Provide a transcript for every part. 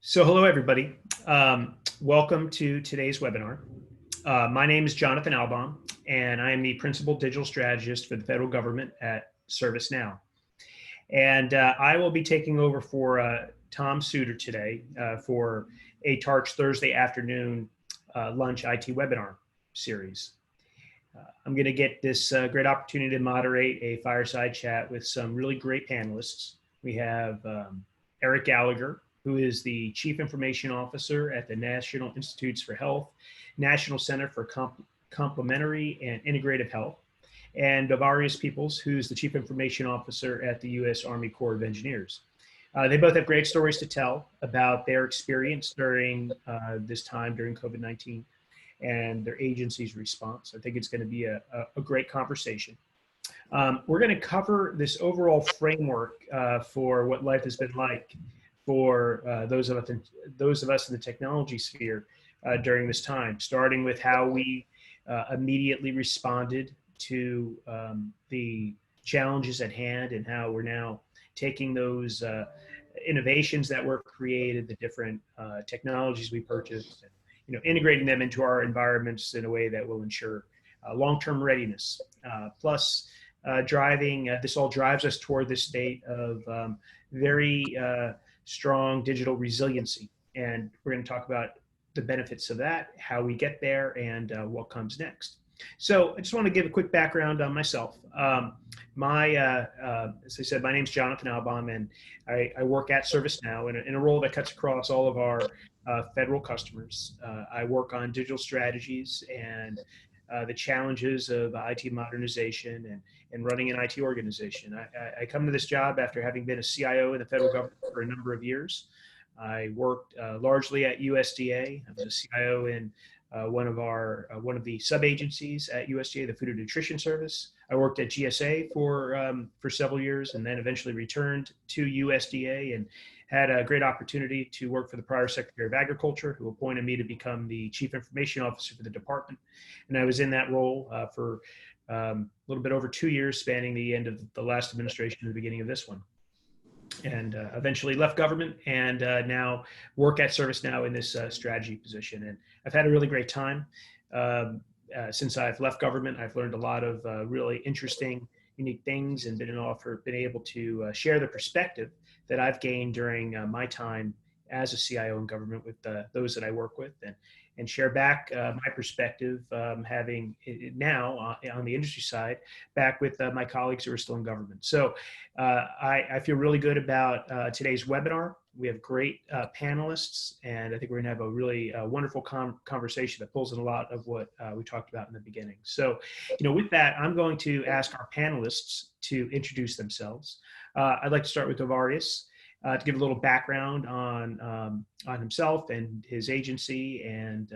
So hello, everybody. Welcome to today's webinar. My name is Jonathan Albaum, and I am the Principal Digital Strategist for the federal government at ServiceNow. And I will be taking over for Tom Suter today for a Tarch Thursday afternoon lunch IT webinar series. I'm going to get this great opportunity to moderate a fireside chat with some really great panelists. We have Eric Gallagher, who is the Chief Information Officer at the National Institutes for Health, National Center for Complementary and Integrative Health, and Davarius Peoples, who's the Chief Information Officer at the U.S. Army Corps of Engineers. They both have great stories to tell about their experience during this time during COVID-19 and their agency's response. I think it's going to be a great conversation. We're going to cover this overall framework for what life has been like for those of us in the technology sphere during this time, starting with how we immediately responded to the challenges at hand and how we're now taking those innovations that were created, the different technologies we purchased, and integrating them into our environments in a way that will ensure long-term readiness. Plus, this all drives us toward this state of very strong digital resiliency. And we're going to talk about the benefits of that, how we get there, and what comes next. So I just want to give a quick background on myself. As I said, my name's Jonathan Albaum, and I work at ServiceNow in a role that cuts across all of our federal customers. I work on digital strategies and the challenges of IT modernization and running an IT organization. I come to this job after having been a CIO in the federal government for a number of years. I worked largely at USDA. I was a CIO in one of the sub-agencies at USDA, the Food and Nutrition Service. I worked at GSA for several years and then eventually returned to USDA and had a great opportunity to work for the prior Secretary of Agriculture, who appointed me to become the Chief Information Officer for the department. And I was in that role for a little bit over 2 years, spanning the end of the last administration and the beginning of this one. And eventually left government and now work at ServiceNow in this strategy position. And I've had a really great time. Since I've left government, I've learned a lot of really interesting, unique things and been able to share the perspective that I've gained during my time as a CIO in government with those that I work with and share back my perspective, having it now on the industry side, back with my colleagues who are still in government. So I feel really good about today's webinar. We have great panelists, and I think we're going to have a really wonderful conversation that pulls in a lot of what we talked about in the beginning. So, with that, I'm going to ask our panelists to introduce themselves. I'd like to start with Davarius to give a little background on himself and his agency and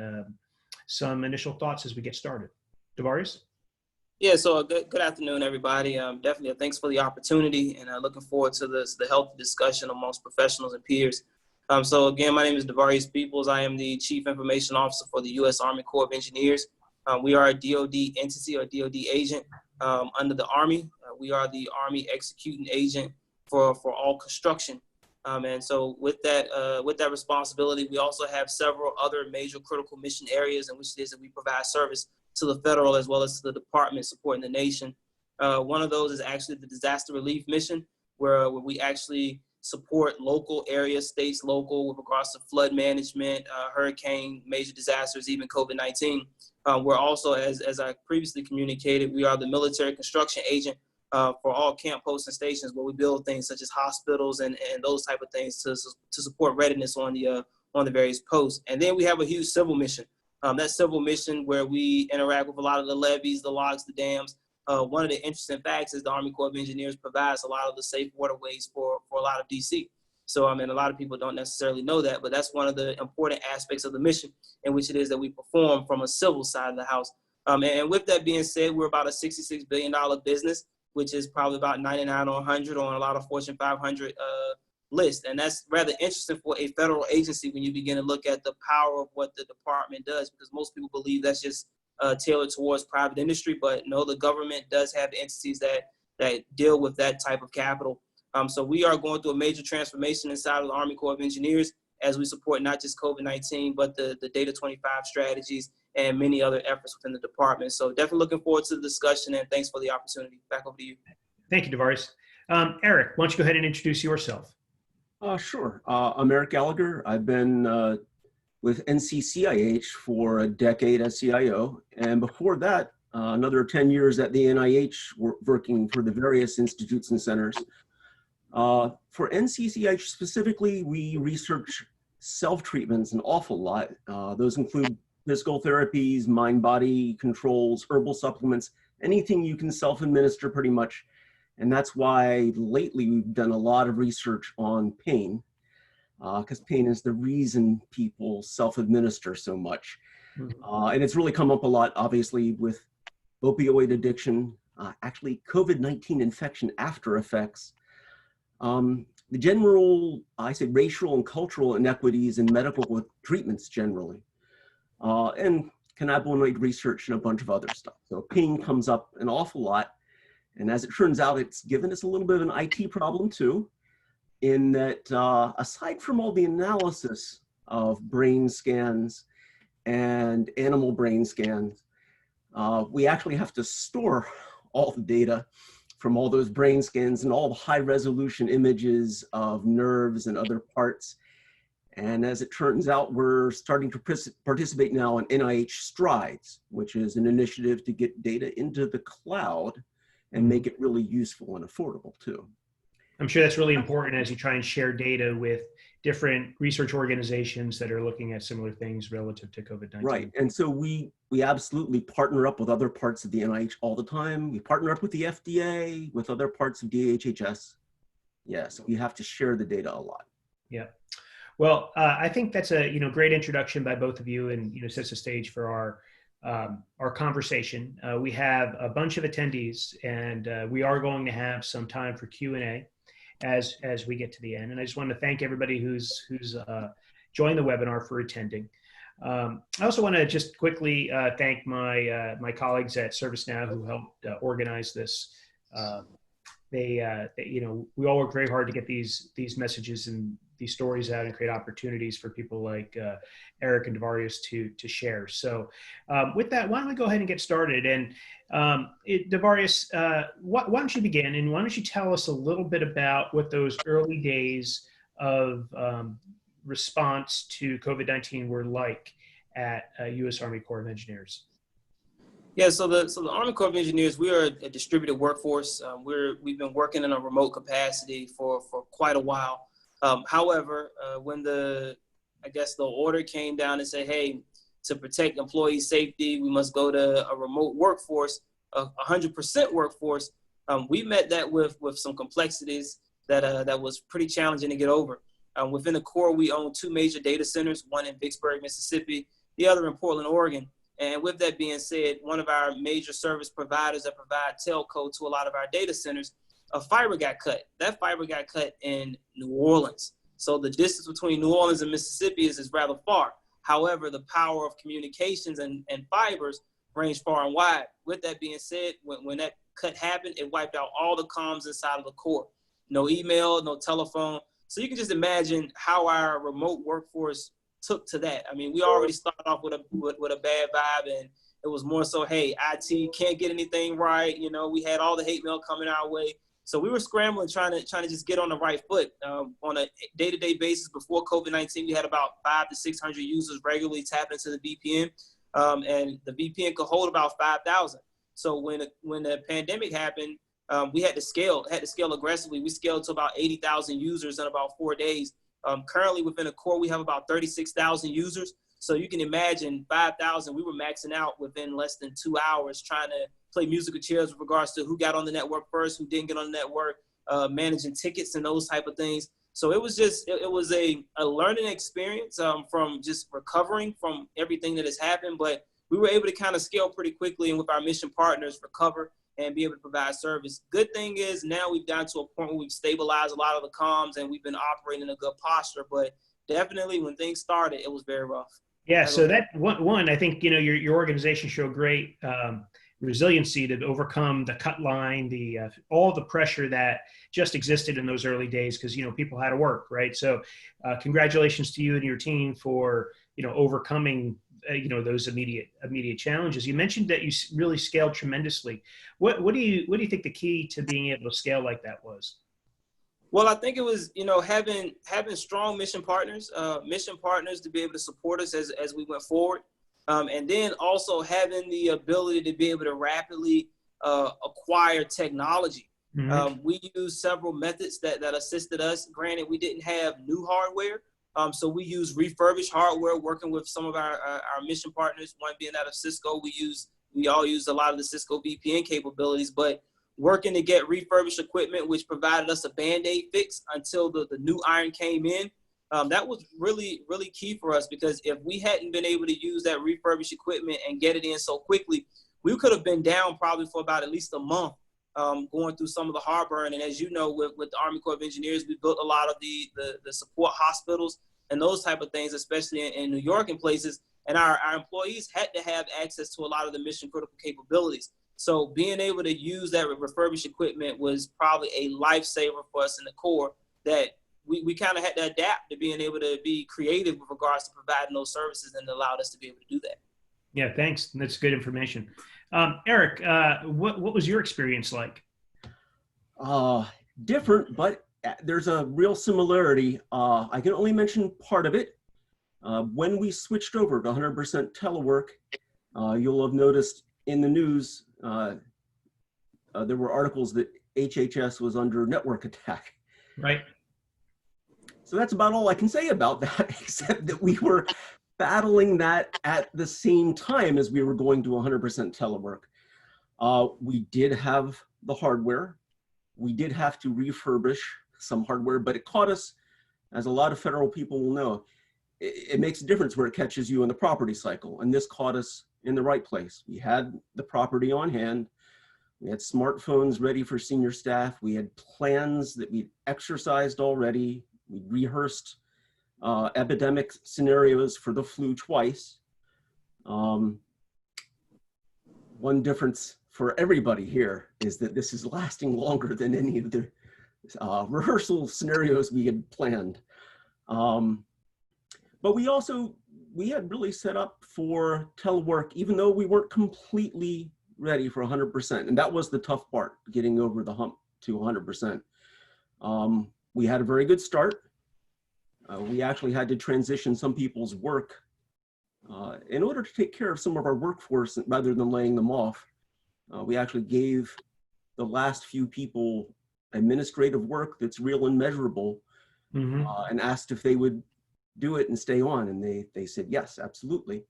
some initial thoughts as we get started. Davarius? Yeah, so good afternoon, everybody. Definitely thanks for the opportunity, and looking forward to the healthy discussion amongst professionals and peers. So again, my name is Davarius Peoples. I am the Chief Information Officer for the U.S. Army Corps of Engineers. We are a DoD entity or DoD agent under the Army. We are the Army executing agent for all construction. And so with that responsibility, we also have several other major critical mission areas in which it is that we provide service to the federal as well as to the department supporting the nation. One of those is actually the disaster relief mission, where we actually support local areas, states, local, with regards to flood management, hurricane, major disasters, even COVID-19. We're also, as I previously communicated, we are the military construction agent for all camp posts and stations where we build things such as hospitals and those type of things to support readiness on the various posts. And then we have a huge civil mission. That civil mission where we interact with a lot of the levees, the locks, the dams. One of the interesting facts is the Army Corps of Engineers provides a lot of the safe waterways for a lot of DC. So, a lot of people don't necessarily know that, but that's one of the important aspects of the mission in which it is that we perform from a civil side of the house. And with that being said, we're about a $66 billion business, which is probably about 99 or 100 on a lot of Fortune 500 list. And that's rather interesting for a federal agency when you begin to look at the power of what the department does, because most people believe that's just tailored towards private industry. But no, the government does have entities that deal with that type of capital. So we are going through a major transformation inside of the Army Corps of Engineers. as we support not just COVID-19, but the Data 25 strategies and many other efforts within the department. So definitely looking forward to the discussion, and thanks for the opportunity. Back over to you. Thank you, Devarius. Eric, why don't you go ahead and introduce yourself? Sure. I'm Eric Gallagher. I've been with NCCIH for a decade as CIO, and before that, another 10 years at the NIH, working for the various institutes and centers. For NCCIH specifically, we research self-treatments an awful lot. Those include physical therapies, mind-body controls, herbal supplements, anything you can self-administer pretty much. And that's why lately we've done a lot of research on pain, because pain is the reason people self-administer so much. And it's really come up a lot, obviously, with opioid addiction, actually COVID-19 infection after effects, the general, I say, racial and cultural inequities in medical treatments generally, and cannabinoid research and a bunch of other stuff. So pain comes up an awful lot. And as it turns out, it's given us a little bit of an IT problem too, in that aside from all the analysis of brain scans and animal brain scans, we actually have to store all the data from all those brain scans and all the high resolution images of nerves and other parts. And as it turns out, we're starting to participate now in Nih Strides, which is an initiative to get data into the cloud and make it really useful and affordable too. I'm sure that's really important as you try and share data with different research organizations that are looking at similar things relative to COVID-19. Right, and so we absolutely partner up with other parts of the NIH all the time. We partner up with the FDA, with other parts of DHHS. Yeah, so we have to share the data a lot. Yeah. Well, I think that's a great introduction by both of you, and sets the stage for our conversation. We have a bunch of attendees, and we are going to have some time for Q&A as we get to the end. And I just want to thank everybody who's joined the webinar for attending. I also want to just quickly thank my colleagues at ServiceNow who helped organize this. We all work very hard to get these messages and these stories out and create opportunities for people like Eric and Devarius to share. So with that, why don't we go ahead and get started? And Devarius, why don't you begin, and why don't you tell us a little bit about what those early days of response to COVID-19 were like at U.S. Army Corps of Engineers? Yeah, so the Army Corps of Engineers, we are a distributed workforce. We've been working in a remote capacity for quite a while. However, when the order came down and said, hey, to protect employee safety, we must go to a remote workforce, 100% workforce, we met that with some complexities that was pretty challenging to get over. Within the Corps, we own 2 major data centers, one in Vicksburg, Mississippi, the other in Portland, Oregon. And with that being said, one of our major service providers that provide telco to a lot of our data centers, a fiber got cut. That fiber got cut in New Orleans. So the distance between New Orleans and Mississippi is rather far. However, the power of communications and fibers range far and wide. With that being said, when that cut happened, it wiped out all the comms inside of the Corps. No email, no telephone. So you can just imagine how our remote workforce took to that. I mean, we already started off with a bad vibe, and it was more so, hey, IT can't get anything right. We had all the hate mail coming our way. So we were scrambling, trying to just get on the right foot. On a day-to-day basis before COVID-19, we had about 500 to 600 users regularly tapping into the VPN, and the VPN could hold about 5,000. So when the pandemic happened, we had to scale aggressively. We scaled to about 80,000 users in about 4 days. Currently within the Corps, we have about 36,000 users. So you can imagine 5,000, we were maxing out within less than 2 hours trying to play musical chairs with regards to who got on the network first, who didn't get on the network, managing tickets and those type of things. So it was a learning experience from just recovering from everything that has happened. But we were able to kind of scale pretty quickly, and with our mission partners, recover and be able to provide service. Good thing is now we've gotten to a point where we've stabilized a lot of the comms and we've been operating in a good posture. But definitely when things started, it was very rough. Yeah, so that one, I think, your organization showed great resiliency to overcome the cut line, all the pressure that just existed in those early days because, people had to work, right? So congratulations to you and your team for, overcoming, those immediate challenges. You mentioned that you really scaled tremendously. What do you think the key to being able to scale like that was? Well, I think it was, having strong mission partners to be able to support us as we went forward. And then also having the ability to be able to rapidly acquire technology. Mm-hmm. We used several methods that assisted us. Granted, we didn't have new hardware. So we used refurbished hardware, working with some of our mission partners, one being out of Cisco. We all used a lot of the Cisco VPN capabilities, but working to get refurbished equipment, which provided us a Band-Aid fix until the new iron came in. That was really, really key for us, because if we hadn't been able to use that refurbished equipment and get it in so quickly, we could have been down probably for about at least a month, going through some of the heartburn. And as you know, with the Army Corps of Engineers, we built a lot of the support hospitals and those type of things, especially in New York and places. And our employees had to have access to a lot of the mission critical capabilities. So being able to use that refurbished equipment was probably a lifesaver for us in the Corps, that we kind of had to adapt to being able to be creative with regards to providing those services, and allowed us to be able to do that. Yeah, thanks. That's good information. Eric, what was your experience like? Different, but there's a real similarity. I can only mention part of it. When we switched over to 100% telework, you'll have noticed in the news, there were articles that HHS was under network attack. Right. So that's about all I can say about that, except that we were battling that at the same time as we were going to 100% telework. We did have the hardware. We did have to refurbish some hardware, but it caught us, as a lot of federal people will know, it makes a difference where it catches you in the property cycle. And this caught us in the right place. We had the property on hand. We had smartphones ready for senior staff. We had plans that we'd exercised already. We rehearsed epidemic scenarios for the flu twice. One difference for everybody here is that this is lasting longer than any of the rehearsal scenarios we had planned. But we had really set up for telework, even though we weren't completely ready for 100%. And that was the tough part, getting over the hump to 100%. We had a very good start. We actually had to transition some people's work in order to take care of some of our workforce rather than laying them off. We actually gave the last few people administrative work that's real and measurable, Mm-hmm. And asked if they would do it and stay on. And they said, yes, absolutely.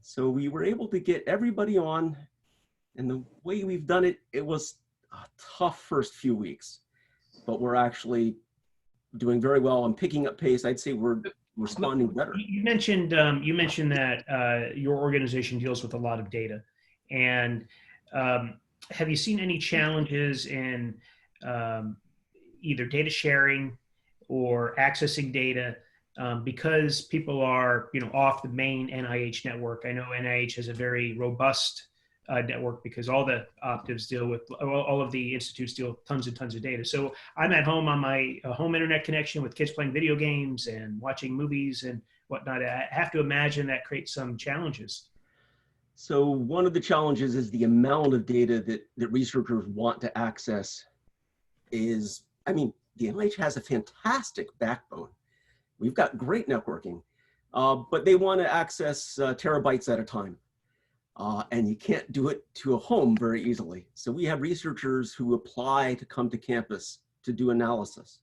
So we were able to get everybody on. And the way we've done it, it was a tough first few weeks, but we're actually doing very well and picking up pace. I'd say we're responding better. You mentioned that your organization deals with a lot of data, and have you seen any challenges in either data sharing or accessing data because people are off the main NIH network? I know NIH has a very robust network because all the optives deal with, all of the institutes deal with tons and tons of data. So I'm at home on my home internet connection with kids playing video games and watching movies and whatnot. I have to imagine that creates some challenges. So one of the challenges is the amount of data that researchers want to access is, I mean, the NIH has a fantastic backbone. We've got great networking, but they want to access terabytes at a time. And you can't do it to a home very easily. So we have researchers who apply to come to campus to do analysis.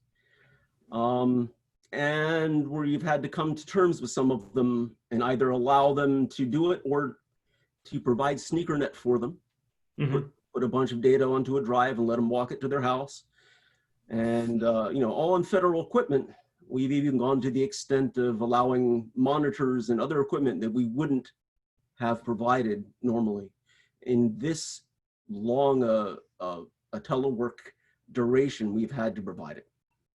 And where you've had to come to terms with some of them and either allow them to do it or to provide SneakerNet for them, Mm-hmm. put a bunch of data onto a drive and let them walk it to their house. And, all on federal equipment. We've even gone to the extent of allowing monitors and other equipment that we wouldn't have provided normally. In this long a telework duration, we've had to provide it.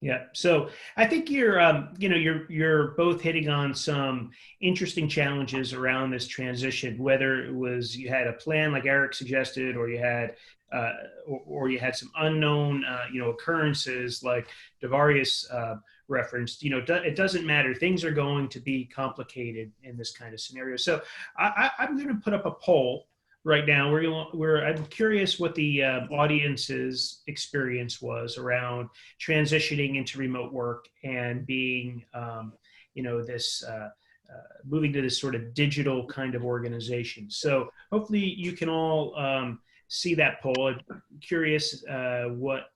Yeah. So I think you're both hitting on some interesting challenges around this transition, whether it was you had a plan like Eric suggested, or you had, or you had some unknown, occurrences like Devarius referenced. It doesn't matter. Things are going to be complicated in this kind of scenario. So I'm going to put up a poll right now where I'm curious what the audience's experience was around transitioning into remote work and being, this moving to this sort of digital kind of organization. So hopefully you can all see that poll. I'm curious what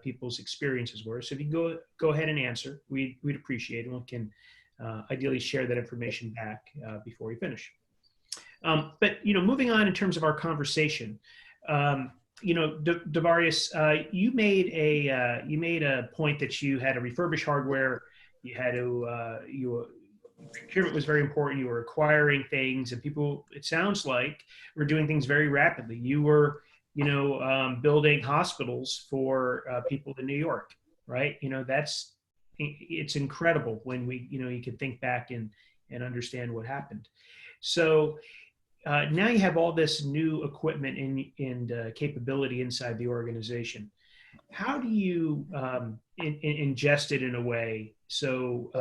people's experiences were. So if you can go ahead and answer, we'd appreciate it. And we can ideally share that information back before we finish. But moving on in terms of our conversation, Devarius, you made a point that you had to refurbish hardware. You had to procurement was very important. You were acquiring things, and people, it sounds like, were doing things very rapidly. You were building hospitals for people in New York, right? It's incredible when you can think back and understand what happened. So now you have all this new equipment and capability inside the organization. How do you ingest it in a way so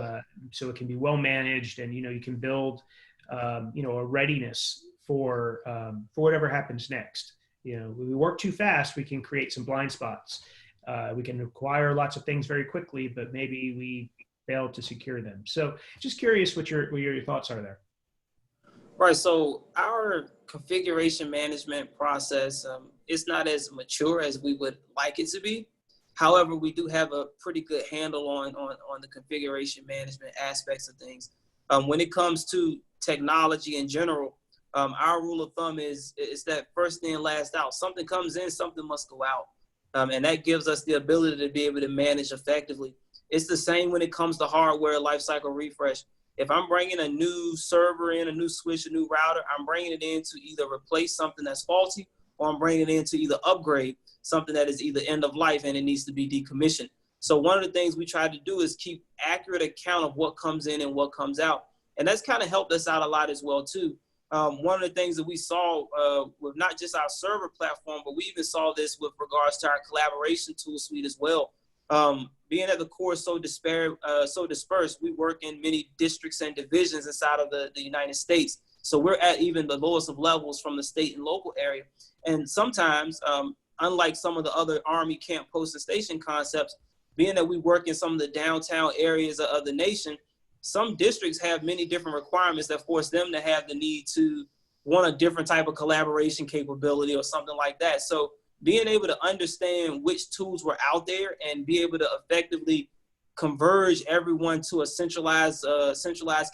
it can be well managed, and you can build a readiness for whatever happens next? When we work too fast, we can create some blind spots. We can acquire lots of things very quickly, but maybe we fail to secure them. So just curious what your thoughts are there. Right. So our configuration management process is not as mature as we would like it to be. However, we do have a pretty good handle on the configuration management aspects of things. When it comes to technology in general, our rule of thumb is that first in, last out. Something comes in, something must go out. And that gives us the ability to be able to manage effectively. It's the same when it comes to hardware lifecycle refresh. If I'm bringing a new server in, a new switch, a new router, I'm bringing it in to either replace something that's faulty, or I'm bringing it in to either upgrade something that is either end of life and it needs to be decommissioned. So one of the things we try to do is keep accurate account of what comes in and what comes out. And that's kind of helped us out a lot as well, too. One of the things that we saw with not just our server platform, but we even saw this with regards to our collaboration tool suite as well. Being at the core so dispersed, we work in many districts and divisions inside of the United States. So we're at even the lowest of levels from the state and local area. And sometimes, unlike some of the other Army camp, post, and station concepts, being that we work in some of the downtown areas of the nation, some districts have many different requirements that force them to have the need to want a different type of collaboration capability or something like that. So being able to understand which tools were out there and be able to effectively converge everyone to a centralized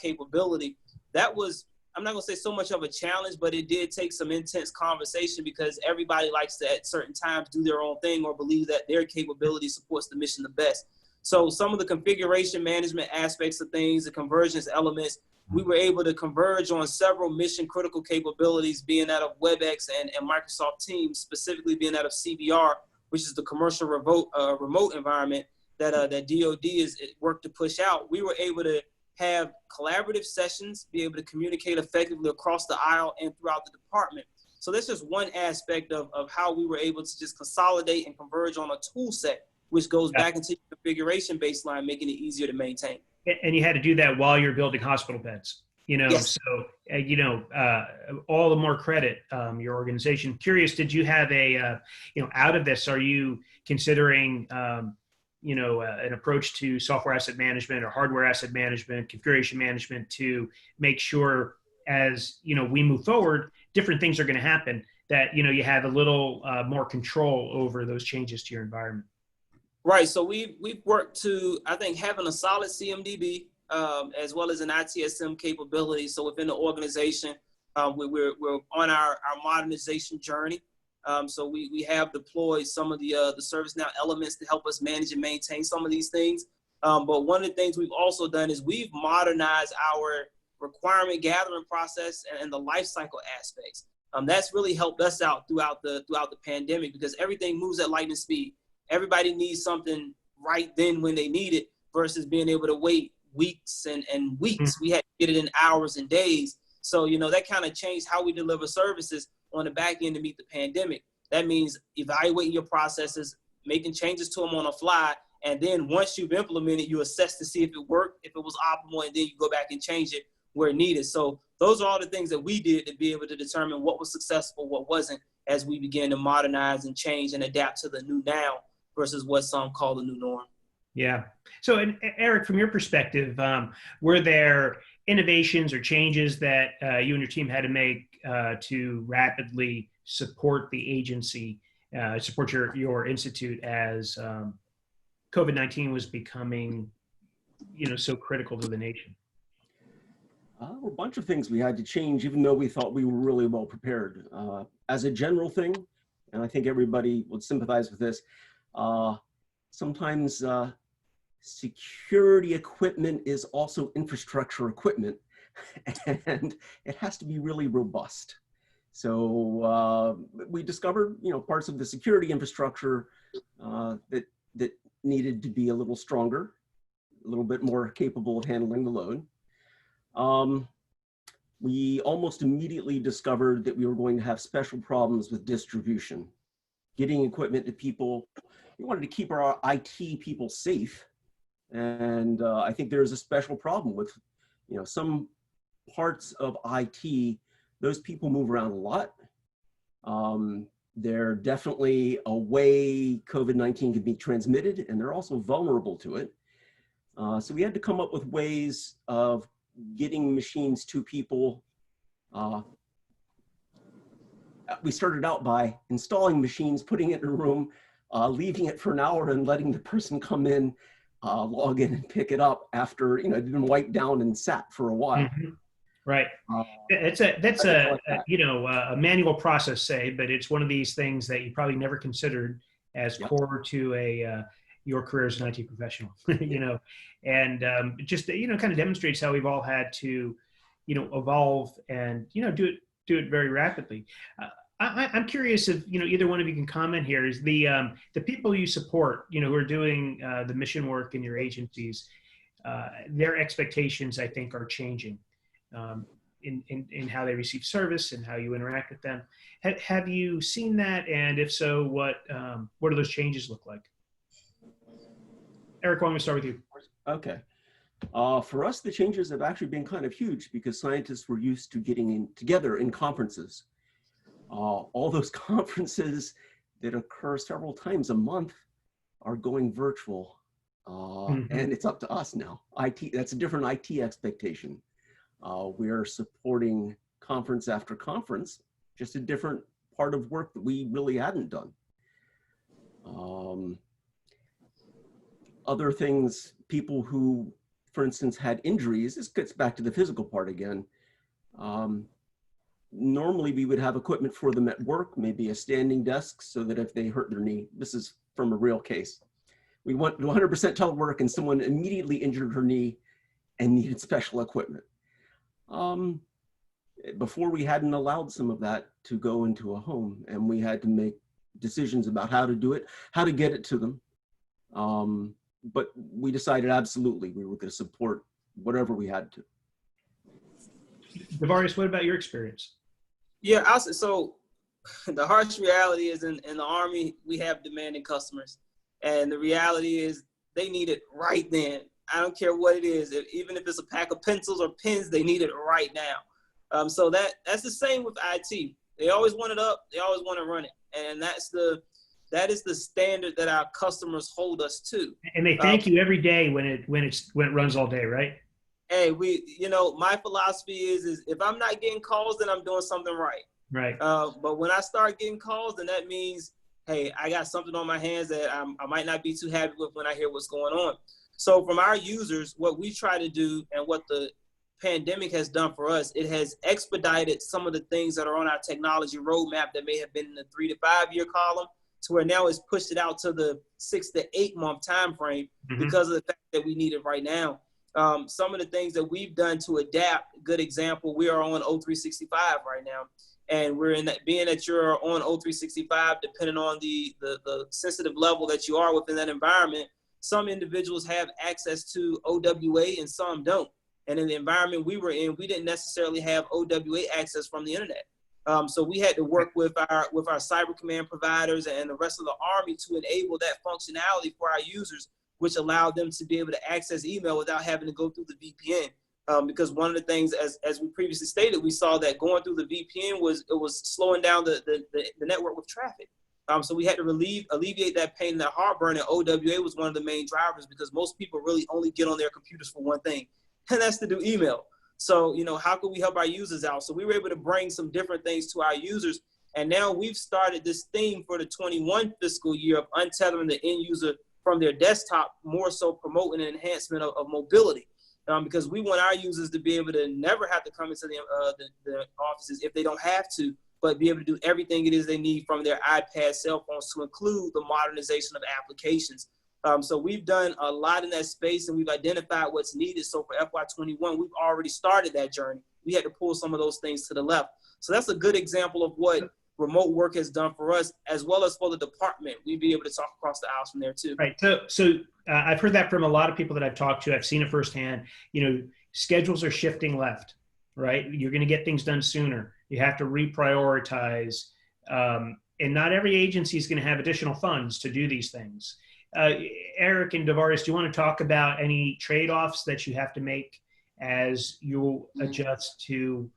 capability, that was, I'm not gonna say so much of a challenge, but it did take some intense conversation, because everybody likes to at certain times do their own thing or believe that their capability supports the mission the best. So some of the configuration management aspects of things, the convergence elements, we were able to converge on several mission critical capabilities, being out of WebEx and Microsoft Teams, specifically being out of CBR, which is the commercial remote environment that DoD is worked to push out. We were able to have collaborative sessions, be able to communicate effectively across the aisle and throughout the department. So that's just one aspect of how we were able to just consolidate and converge on a tool set, which goes back into the configuration baseline, making it easier to maintain. And you had to do that while you're building hospital beds, Yes. So, all the more credit, your organization. Curious, did you have out of this, are you considering, an approach to software asset management or hardware asset management, configuration management, to make sure as, we move forward, different things are going to happen, that, you have a little more control over those changes to your environment? Right. So we've worked to, I think, having a solid CMDB as well as an ITSM capability. So within the organization, we're on our modernization journey. So we have deployed some of the ServiceNow elements to help us manage and maintain some of these things. But one of the things we've also done is we've modernized our requirement gathering process and the lifecycle aspects. That's really helped us out throughout the pandemic, because everything moves at lightning speed. Everybody needs something right then when they need it versus being able to wait weeks and weeks. We had to get it in hours and days. So, you know, that kind of changed how we deliver services on the back end to meet the pandemic. That means evaluating your processes, making changes to them on the fly. And then once you've implemented, you assess to see if it worked, if it was optimal, and then you go back and change it where needed. So those are all the things that we did to be able to determine what was successful, what wasn't, as we began to modernize and change and adapt to the new now versus what some call the new norm. Yeah. So, and Eric, from your perspective, were there innovations or changes that you and your team had to make to rapidly support the agency, support your institute as COVID-19 was becoming, you know, so critical to the nation? A bunch of things we had to change, even though we thought we were really well prepared. As a general thing, and I think everybody would sympathize with this, sometimes security equipment is also infrastructure equipment, and it has to be really robust. So we discovered, you know, parts of the security infrastructure that needed to be a little stronger, a little bit more capable of handling the load. We almost immediately discovered that we were going to have special problems with distribution, getting equipment to people. We wanted to keep our IT people safe. And I think there's a special problem with, you know, some parts of IT, those people move around a lot. They're definitely a way COVID-19 can be transmitted, and they're also vulnerable to it. So we had to come up with ways of getting machines to people. We started out by installing machines, putting it in a room, leaving it for an hour and letting the person come in, log in and pick it up after, you know, it had been wiped down and sat for a while. Mm-hmm. Right. That's a you know, a manual process, say, but it's one of these things that you probably never considered as core to your career as an IT professional, you know, and just, you know, kind of demonstrates how we've all had to, you know, evolve and, you know, do it very rapidly. I'm curious if, you know, either one of you can comment here. Is the people you support, you know, who are doing the mission work in your agencies, their expectations, I think, are changing in how they receive service and how you interact with them. Have you seen that? And if so, what do those changes look like? Eric, why don't we start with you? Okay. For us, the changes have actually been kind of huge because scientists were used to getting together in conferences. All those conferences that occur several times a month are going virtual. And it's up to us now. IT, that's a different IT expectation. We're supporting conference after conference, just a different part of work that we really hadn't done. Other things, people who, for instance, had injuries, this gets back to the physical part again. Normally we would have equipment for them at work, maybe a standing desk, so that if they hurt their knee, this is from a real case. We went to 100% telework and someone immediately injured her knee and needed special equipment. Before we hadn't allowed some of that to go into a home, and we had to make decisions about how to do it, how to get it to them. But we decided absolutely we were going to support whatever we had to. Devarius, what about your experience? Yeah, so the harsh reality is in the Army, we have demanding customers. And the reality is they need it right then. I don't care what it is. Even if it's a pack of pencils or pens, they need it right now. So that's the same with IT. They always want it up. They always want to run it. And that is the standard that our customers hold us to. And they thank you every day when it runs all day, right? Hey, you know, my philosophy is if I'm not getting calls, then I'm doing something right. Right. But when I start getting calls, then that means, hey, I got something on my hands that I might not be too happy with when I hear what's going on. So from our users, what we try to do and what the pandemic has done for us, it has expedited some of the things that are on our technology roadmap that may have been in the 3 to 5 year column to where now it's pushed it out to the 6 to 8 month time frame because of the fact that we need it right now. Some of the things that we've done to adapt, good example, we are on O365 right now. And we're in that, being that you're on O365, depending on the sensitive level that you are within that environment, some individuals have access to OWA and some don't. And in the environment we were in, we didn't necessarily have OWA access from the internet. So we had to work with our cyber command providers and the rest of the Army to enable that functionality for our users, which allowed them to be able to access email without having to go through the VPN. Because one of the things, as we previously stated, we saw that going through the VPN was slowing down the network with traffic. So we had to alleviate that pain and that heartburn, and OWA was one of the main drivers because most people really only get on their computers for one thing, and that's to do email. So, how can we help our users out? So we were able to bring some different things to our users, and now we've started this theme for the 21 fiscal year of untethering the end user from their desktop, more so promoting an enhancement of mobility. Because we want our users to be able to never have to come into the offices if they don't have to, but be able to do everything it is they need from their iPad, cell phones, to include the modernization of applications. So we've done a lot in that space, and we've identified what's needed. So for FY21, we've already started that journey. We had to pull some of those things to the left. So that's a good example of what remote work has done for us, as well as for the department. We'd be able to talk across the aisles from there too. Right. So I've heard that from a lot of people that I've talked to. I've seen it firsthand. Schedules are shifting left, right? You're going to get things done sooner. You have to reprioritize. And not every agency is going to have additional funds to do these things. Eric and Devaris, do you want to talk about any trade-offs that you have to make as you adjust to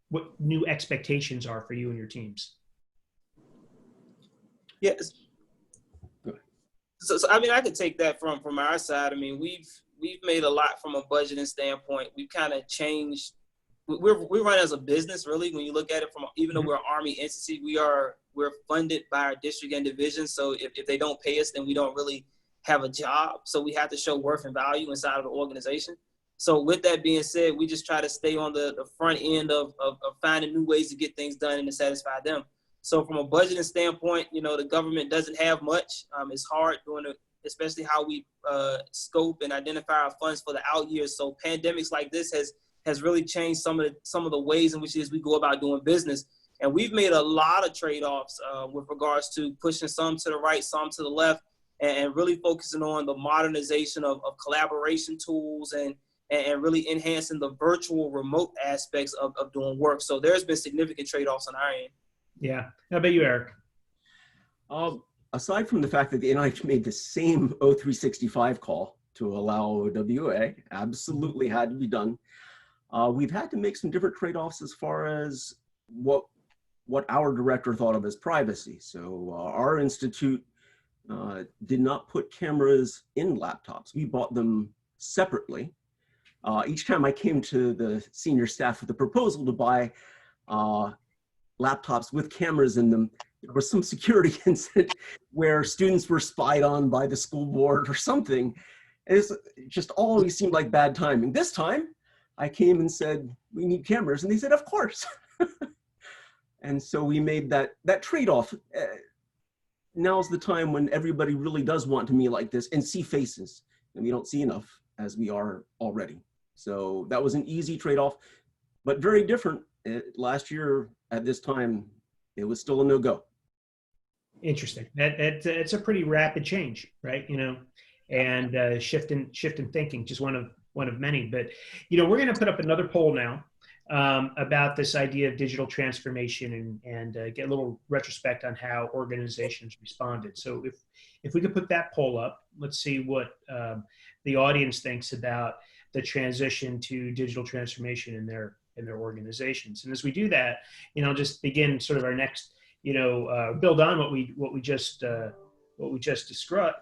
what new expectations are for you and your teams? Yes. So I mean, I could take that from our side. I mean, we've made a lot from a budgeting standpoint. We've kind of changed. We run as a business, really. When you look at it from, even though we're an Army entity, we're funded by our district and division. So if they don't pay us, then we don't really have a job. So we have to show worth and value inside of the organization. So with that being said, we just try to stay on the front end of finding new ways to get things done and to satisfy them. So from a budgeting standpoint, the government doesn't have much. It's hard doing it, especially how we scope and identify our funds for the out years. So pandemics like this has really changed some of the ways in which we go about doing business. And we've made a lot of trade-offs with regards to pushing some to the right, some to the left, and really focusing on the modernization of collaboration tools and really enhancing the virtual remote aspects of doing work. So there's been significant trade-offs on our end. Yeah. How about you, Eric? Aside from the fact that the NIH made the same O365 call to allow OWA, absolutely had to be done. We've had to make some different trade-offs as far as what our director thought of as privacy. So our institute did not put cameras in laptops. We bought them separately. Each time I came to the senior staff with a proposal to buy laptops with cameras in them, there was some security incident where students were spied on by the school board or something. It just always seemed like bad timing. This time, I came and said, we need cameras, and they said, of course. And so we made that trade-off. Now's the time when everybody really does want to meet like this and see faces, and we don't see enough as we are already. So that was an easy trade-off, but very different. Last year at this time, it was still a no-go. Interesting. It's a pretty rapid change, right? And shift in thinking, just one of many. But we're going to put up another poll now about this idea of digital transformation and get a little retrospect on how organizations responded. So if we could put that poll up, let's see what the audience thinks about the transition to digital transformation in their organizations. And as we do that, just begin sort of our next, build on what we just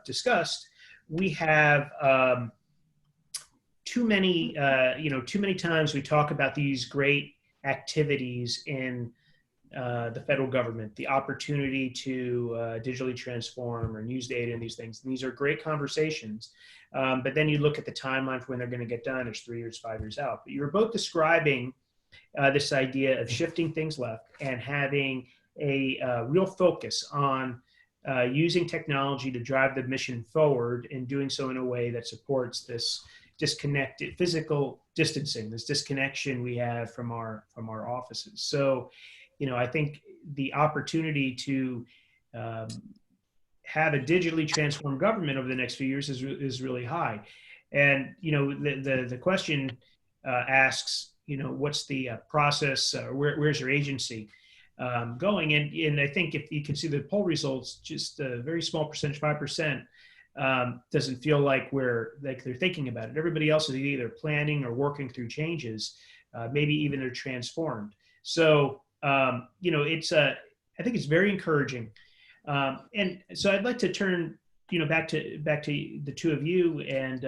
discussed. We have too many times we talk about these great activities in the federal government, the opportunity to digitally transform or use data and these things. And these are great conversations. But then you look at the timeline for when they're going to get done. It's 3 years, 5 years out. But you were both describing this idea of shifting things left and having a real focus on using technology to drive the mission forward and doing so in a way that supports this disconnected physical distancing, this disconnection we have from our offices. So, I think the opportunity to have a digitally transformed government over the next few years is really high. And, the question asks, what's the process, where's your agency going? And I think if you can see the poll results, just a very small percentage, 5%, doesn't feel like they're thinking about it. Everybody else is either planning or working through changes, maybe even they're transformed. So, I think it's very encouraging. And so I'd like to turn, back to the two of you, and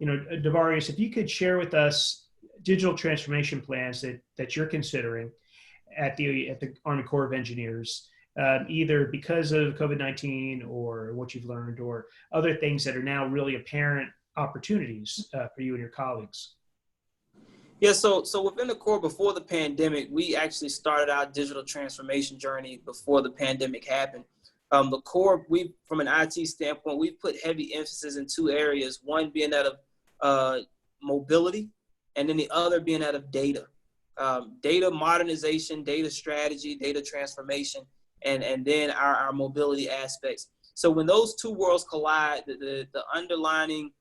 Devarius, if you could share with us digital transformation plans that you're considering at the Army Corps of Engineers, either because of COVID-19 or what you've learned, or other things that are now really apparent opportunities for you and your colleagues. Yeah, so within the Corps, before the pandemic, we actually started our digital transformation journey before the pandemic happened. The Corps, from an IT standpoint, we've put heavy emphasis in two areas, one being that of mobility, and then the other being that of data. Data modernization, data strategy, data transformation, and then our mobility aspects. So when those two worlds collide, the underlining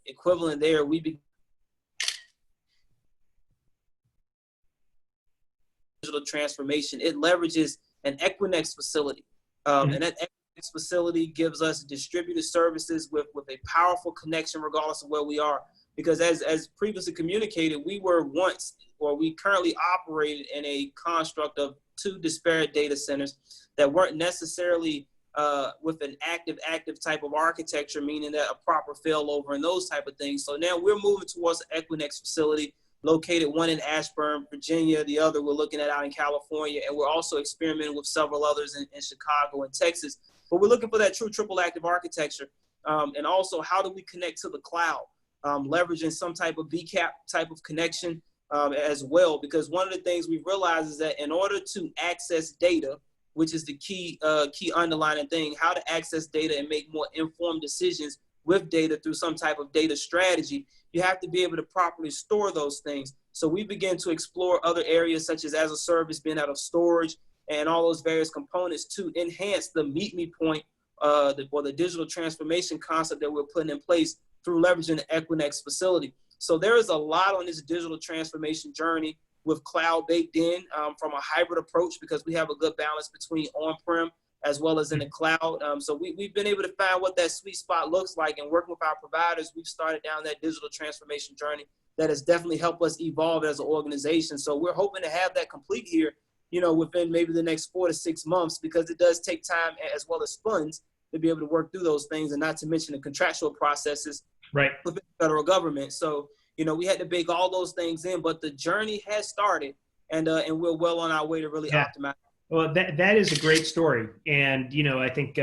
equivalent there, digital transformation, it leverages an Equinix facility. And that Equinix facility gives us distributed services with a powerful connection regardless of where we are. Because as previously communicated, we currently operated in a construct of two disparate data centers that weren't necessarily with an active type of architecture, meaning that a proper failover and those type of things. So now we're moving towards an Equinix facility located, one in Ashburn, Virginia, the other we're looking at out in California, and we're also experimenting with several others in Chicago and Texas. But we're looking for that true triple active architecture. And also, how do we connect to the cloud? Leveraging some type of VCAP type of connection as well, because one of the things we've realized is that in order to access data, which is the key underlying thing, how to access data and make more informed decisions with data through some type of data strategy, you have to be able to properly store those things. So we begin to explore other areas such as a service, being out of storage, and all those various components to enhance the meet me point, or the digital transformation concept that we're putting in place through leveraging the Equinix facility. So there is a lot on this digital transformation journey with cloud baked in from a hybrid approach, because we have a good balance between on-prem as well as in the cloud. So we've been able to find what that sweet spot looks like, and working with our providers, we've started down that digital transformation journey that has definitely helped us evolve as an organization. So we're hoping to have that complete here, within maybe the next 4 to 6 months, because it does take time as well as funds to be able to work through those things, and not to mention the contractual processes right within the federal government. So, we had to bake all those things in, but the journey has started, and we're well on our way to really optimize. Well, that is a great story, and I think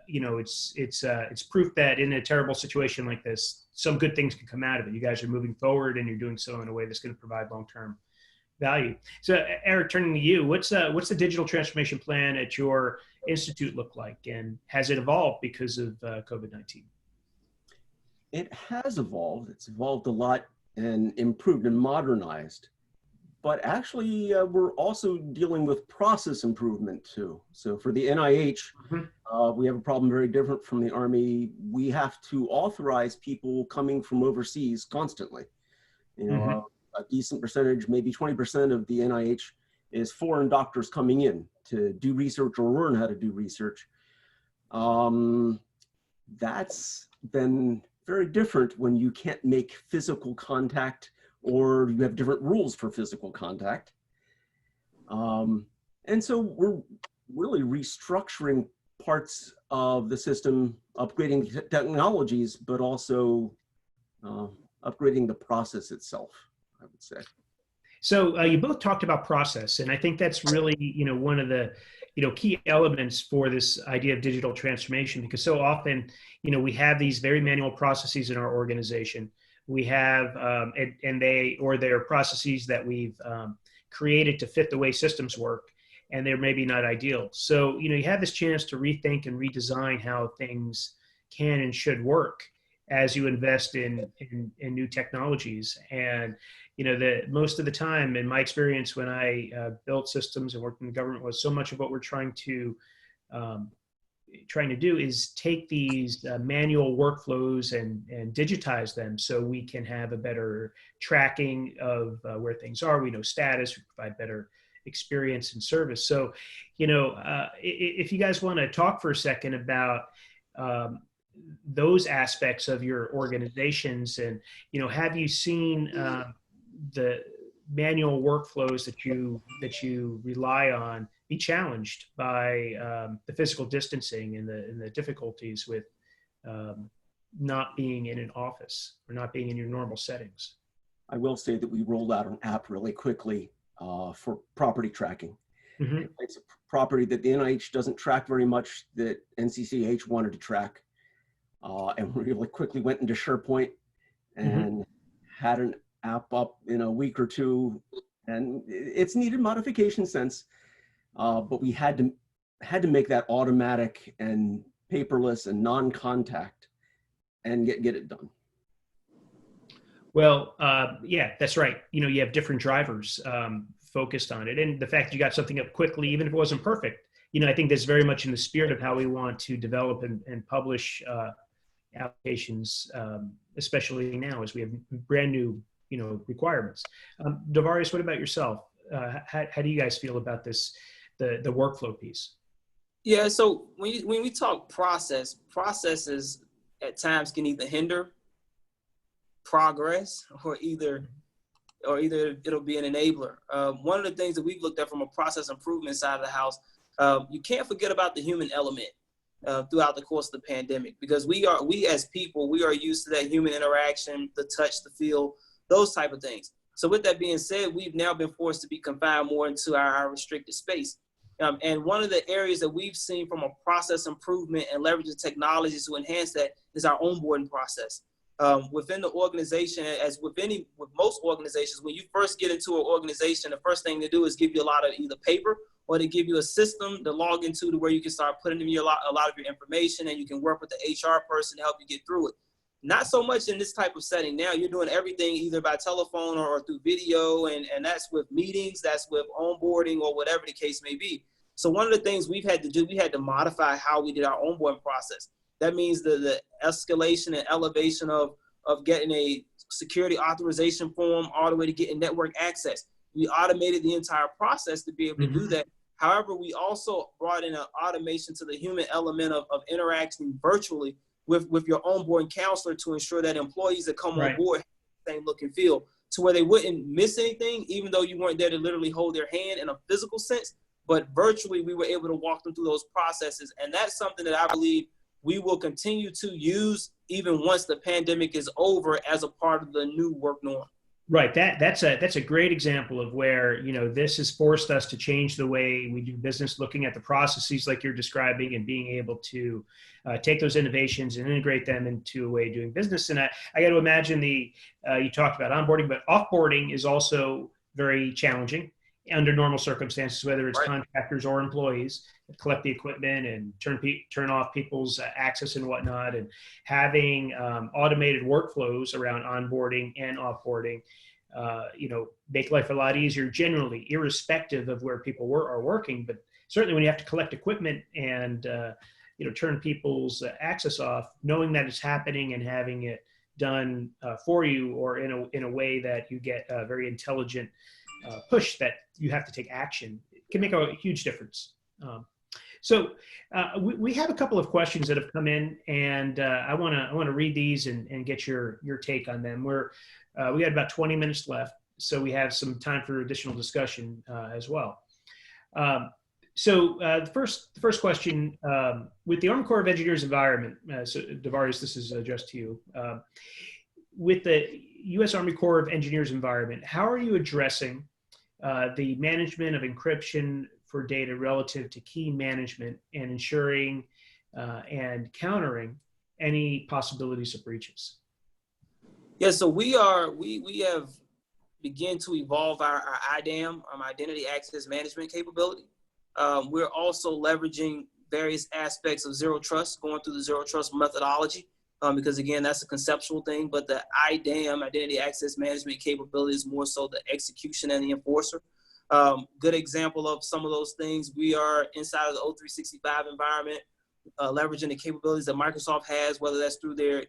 it's proof that in a terrible situation like this, some good things can come out of it. You guys are moving forward, and you're doing so in a way that's going to provide long-term value. So, Eric, turning to you, what's the digital transformation plan at your institute look like, and has it evolved because of COVID-19? It has evolved. It's evolved a lot and improved and modernized. But actually, we're also dealing with process improvement too. So for the NIH, we have a problem very different from the Army. We have to authorize people coming from overseas constantly. A decent percentage, maybe 20% of the NIH is foreign doctors coming in to do research or learn how to do research. That's been very different when you can't make physical contact, or you have different rules for physical contact. And so we're really restructuring parts of the system, upgrading technologies, but also upgrading the process itself, I would say. So you both talked about process, and I think that's really, one of the, key elements for this idea of digital transformation, because so often, we have these very manual processes in our organization. We have, they're processes that we've created to fit the way systems work, and they're maybe not ideal. So, you have this chance to rethink and redesign how things can and should work as you invest in new technologies. And, most of the time, in my experience, when I built systems and worked in the government, was so much of what we're trying to trying to do is take these manual workflows and digitize them so we can have a better tracking of where things are. We know status, we provide better experience and service. So, if you guys want to talk for a second about those aspects of your organizations, and have you seen the manual workflows that you rely on be challenged by the physical distancing and the difficulties with not being in an office or not being in your normal settings? I will say that we rolled out an app really quickly for property tracking. Mm-hmm. It's a property that the NIH doesn't track very much that NCCH wanted to track. And we really quickly went into SharePoint and had an app up in a week or two. And it's needed modification since, but we had to make that automatic and paperless and non-contact and get it done. Well, yeah, that's right. You have different drivers focused on it. And the fact that you got something up quickly, even if it wasn't perfect, I think that's very much in the spirit of how we want to develop and publish applications, especially now as we have brand new, requirements. Devarius, what about yourself? How do you guys feel about this, the workflow piece? Yeah, so when we talk processes at times can either hinder progress or either it'll be an enabler. One of the things that we've looked at from a process improvement side of the house, you can't forget about the human element throughout the course of the pandemic, because we as people, we are used to that human interaction, the touch, the feel, those type of things. So with that being said, we've now been forced to be confined more into our restricted space. And one of the areas that we've seen from a process improvement and leveraging technologies to enhance that is our onboarding process. Within the organization, as with most organizations, when you first get into an organization, the first thing to do is give you a lot of either paper or to give you a system to log into to where you can start putting in a lot of your information, and you can work with the HR person to help you get through it. Not so much in this type of setting. Now you're doing everything either by telephone or through video, and that's with meetings, that's with onboarding or whatever the case may be. So one of the things we've had to do, we had to modify how we did our onboarding process. That means the escalation and elevation of getting a security authorization form all the way to getting network access. We automated the entire process to be able to do that. However, we also brought in an automation to the human element of interacting virtually with your onboarding counselor to ensure that employees that come on board have the same look and feel, to where they wouldn't miss anything, even though you weren't there to literally hold their hand in a physical sense. But virtually, we were able to walk them through those processes. And that's something that I believe we will continue to use even once the pandemic is over as a part of the new work norm. Right. That's a great example of where, this has forced us to change the way we do business, looking at the processes like you're describing and being able to take those innovations and integrate them into a way of doing business. And I got to imagine you talked about onboarding, but offboarding is also very challenging under normal circumstances, whether it's contractors or employees that collect the equipment and turn off people's access and whatnot, and having automated workflows around onboarding and offboarding, make life a lot easier generally, irrespective of where people are working. But certainly when you have to collect equipment and, turn people's access off, knowing that it's happening and having it done for you, or in a way that you get a very intelligent push that you have to take action, it can make a huge difference. So we have a couple of questions that have come in, and I want to read these and get your take on them. We had about 20 minutes left, so we have some time for additional discussion as well. So the first question, with the Army Corps of Engineers environment, so Devarius, this is addressed to you. With the U.S. Army Corps of Engineers environment, how are you addressing the management of encryption for data relative to key management and ensuring and countering any possibilities of breaches? Yeah, so we have begun to evolve our IDAM, Identity Access Management capability. We're also leveraging various aspects of Zero Trust, going through the Zero Trust methodology. Because again, that's a conceptual thing, but the IDAM, Identity Access Management capability, is more so the execution and the enforcer. Good example of some of those things, we are inside of the O365 environment. leveraging the capabilities that Microsoft has, whether that's through their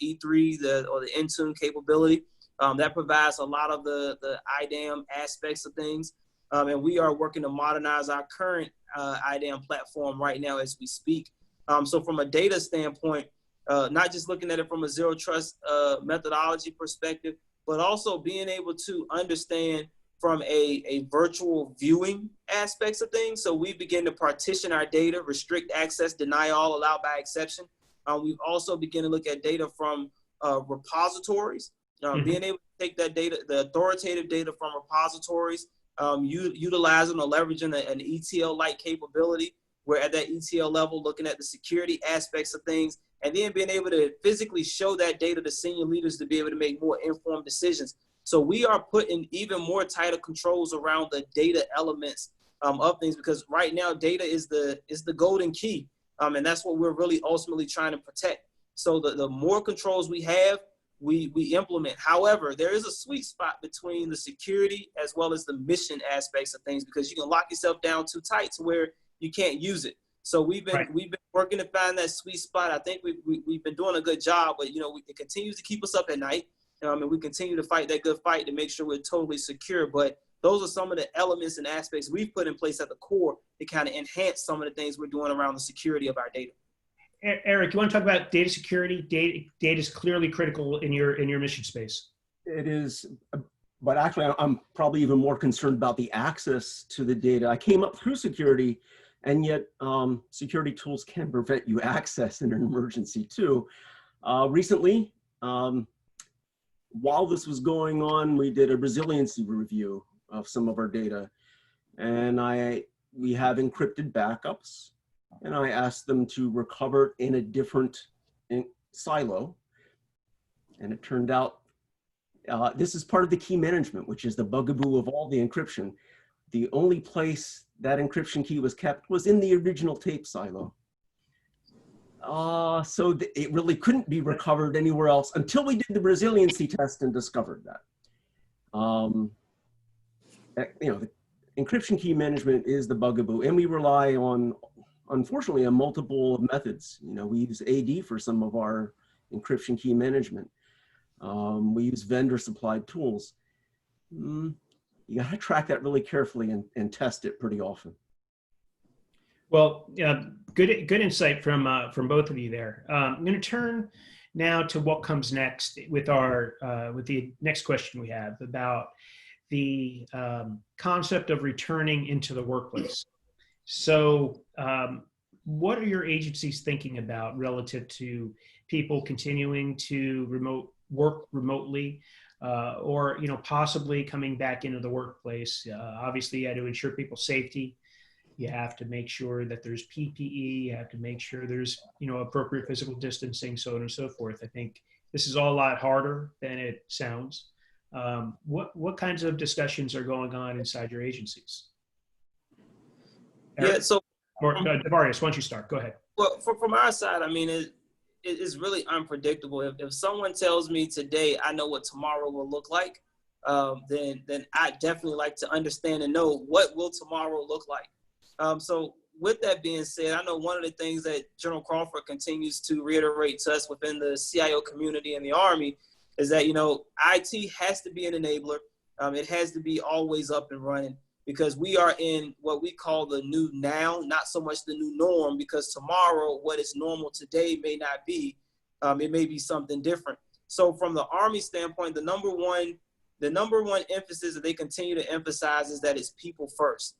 E3 or the Intune capability. That provides a lot of the IDAM aspects of things. And we are working to modernize our current IDAM platform right now as we speak. So from a data standpoint, not just looking at it from a zero trust methodology perspective, but also being able to understand from a virtual viewing aspects of things. So we begin to partition our data, restrict access, deny all, allow by exception. We've also begun to look at data from repositories, being able to take that data, the authoritative data from repositories, utilizing or leveraging an ETL-like capability. We're at that ETL level, looking at the security aspects of things, and then being able to physically show that data to senior leaders to be able to make more informed decisions. So we are putting even more tighter controls around the data elements of things, because right now data is the golden key, and that's what we're really ultimately trying to protect. So the more controls we have, we implement. However, there is a sweet spot between the security as well as the mission aspects of things, because you can lock yourself down too tight to where you can't use it. So we've been working to find that sweet spot. I think we've been doing a good job, but it continues to keep us up at night. And we continue to fight that good fight to make sure we're totally secure. But those are some of the elements and aspects we've put in place at the core to kind of enhance some of the things we're doing around the security of our data. Eric, you want to talk about data security? Data is clearly critical in your mission space. It is, but actually I'm probably even more concerned about the access to the data. I came up through security, and yet security tools can prevent you access in an emergency too. Recently, while this was going on, we did a resiliency review of some of our data, and we have encrypted backups, and I asked them to recover it in a different silo, and it turned out this is part of the key management, which is the bugaboo of all the encryption. The only place that encryption key was kept was in the original tape silo. So it really couldn't be recovered anywhere else until we did the resiliency test and discovered that. The encryption key management is the bugaboo, and we rely on, unfortunately, on multiple methods. We use AD for some of our encryption key management. We use vendor supplied tools. You got to track that really carefully and test it pretty often. Well, good insight from both of you there. I'm going to turn now to what comes next with the next question we have about the concept of returning into the workplace. So, what are your agencies thinking about relative to people continuing to work remotely, or possibly coming back into the workplace? Obviously, you had to ensure people's safety. You have to make sure that there's PPE. You have to make sure there's appropriate physical distancing, so on and so forth. I think this is all a lot harder than it sounds. What kinds of discussions are going on inside your agencies? Eric? Yeah, so Devarius, why don't you start? Go ahead. Well, from our side, it is really unpredictable. If someone tells me today I know what tomorrow will look like, then I definitely like to understand and know what will tomorrow look like. So with that being said, I know one of the things that General Crawford continues to reiterate to us within the CIO community and the Army is that, IT has to be an enabler. It has to be always up and running, because we are in what we call the new now, not so much the new norm, because tomorrow, what is normal today may not be. It may be something different. So from the Army standpoint, the number one emphasis that they continue to emphasize is that it's people first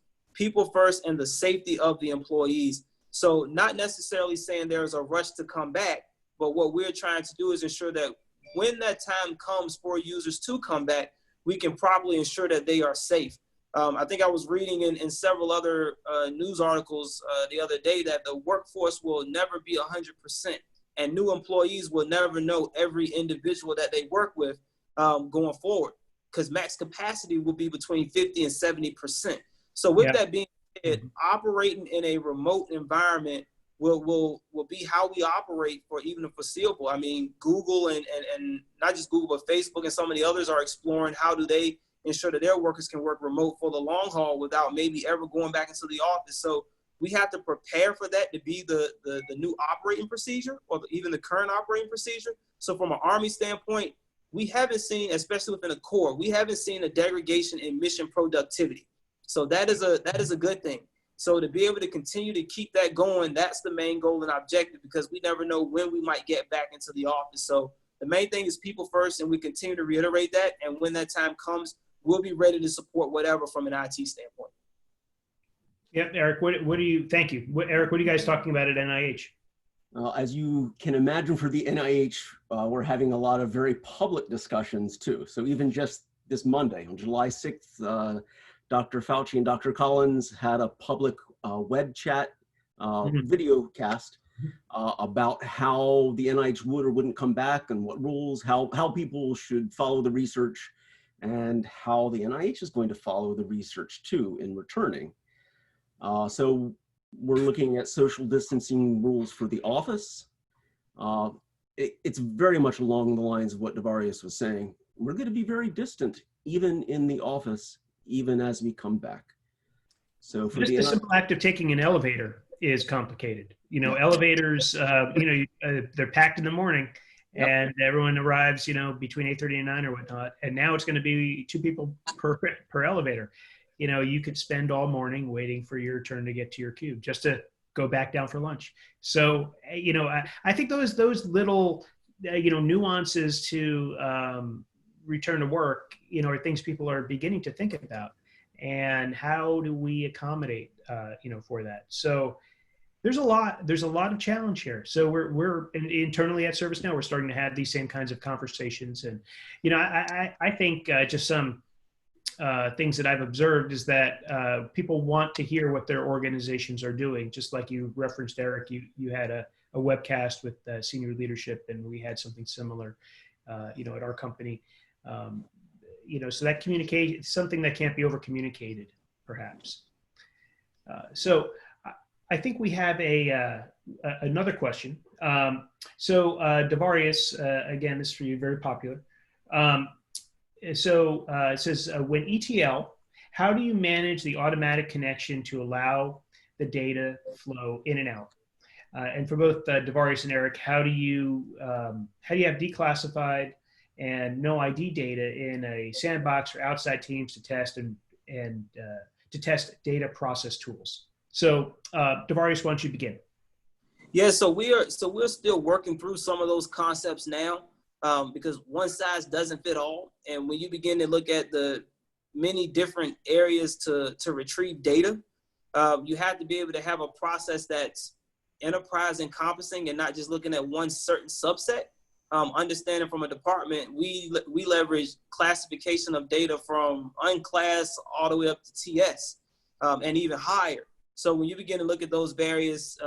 and the safety of the employees. So not necessarily saying there's a rush to come back, but what we're trying to do is ensure that when that time comes for users to come back, we can properly ensure that they are safe. I think I was reading in several other news articles the other day that the workforce will never be 100%, and new employees will never know every individual that they work with going forward, because max capacity will be between 50 and 70%. So with that being said, operating in a remote environment will be how we operate for even the foreseeable. Google and not just Google, but Facebook and some of the others are exploring how do they ensure that their workers can work remote for the long haul without maybe ever going back into the office. So we have to prepare for that to be the new operating procedure or even the current operating procedure. So from an Army standpoint, we haven't seen, especially within a Corps, we haven't seen a degradation in mission productivity. So that is a good thing. So to be able to continue to keep that going, that's the main goal and objective, because we never know when we might get back into the office. So the main thing is people first, and we continue to reiterate that. And when that time comes, we'll be ready to support whatever from an IT standpoint. Yeah, Eric, what do you, thank you. Eric, what are you guys talking about at NIH? As you can imagine, for the NIH, we're having a lot of very public discussions too. So even just this Monday, on July 6th, Dr. Fauci and Dr. Collins had a public web chat video cast about how the NIH would or wouldn't come back, and what rules, how people should follow the research, and how the NIH is going to follow the research too in returning. So we're looking at social distancing rules for the office. It's very much along the lines of what Devarius was saying. We're going to be very distant, even in the office, even as we come back. So for just the simple act of taking an elevator is complicated. You know, elevators, they're packed in the morning, and everyone arrives, between 8:30 and 9 or whatnot. And now it's going to be 2 people per elevator. You could spend all morning waiting for your turn to get to your cube just to go back down for lunch. So, I think those little, nuances to return to work, are things people are beginning to think about. And how do we accommodate, for that? So there's a lot of challenge here. So we're internally at ServiceNow, we're starting to have these same kinds of conversations. And, I think just some things that I've observed is that people want to hear what their organizations are doing. Just like you referenced, Eric, you had a webcast with senior leadership, and we had something similar, at our company. So that communication is something that can't be over communicated, perhaps. So I think we have another question. So Devarius, again, this is for you, very popular. It says, when ETL, how do you manage the automatic connection to allow the data flow in and out? And for both Devarius and Eric, how do you have declassified and no ID data in a sandbox for outside teams to test and to test data process tools? So Devarius, why don't you begin? Yeah, so we're still working through some of those concepts now, because one size doesn't fit all. And when you begin to look at the many different areas to retrieve data, you have to be able to have a process that's enterprise encompassing and not just looking at one certain subset. Understanding from a department, we leverage classification of data from unclassed all the way up to TS, and even higher. So when you begin to look at those various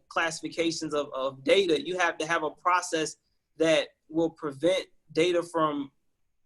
classifications of data, you have to have a process that will prevent data from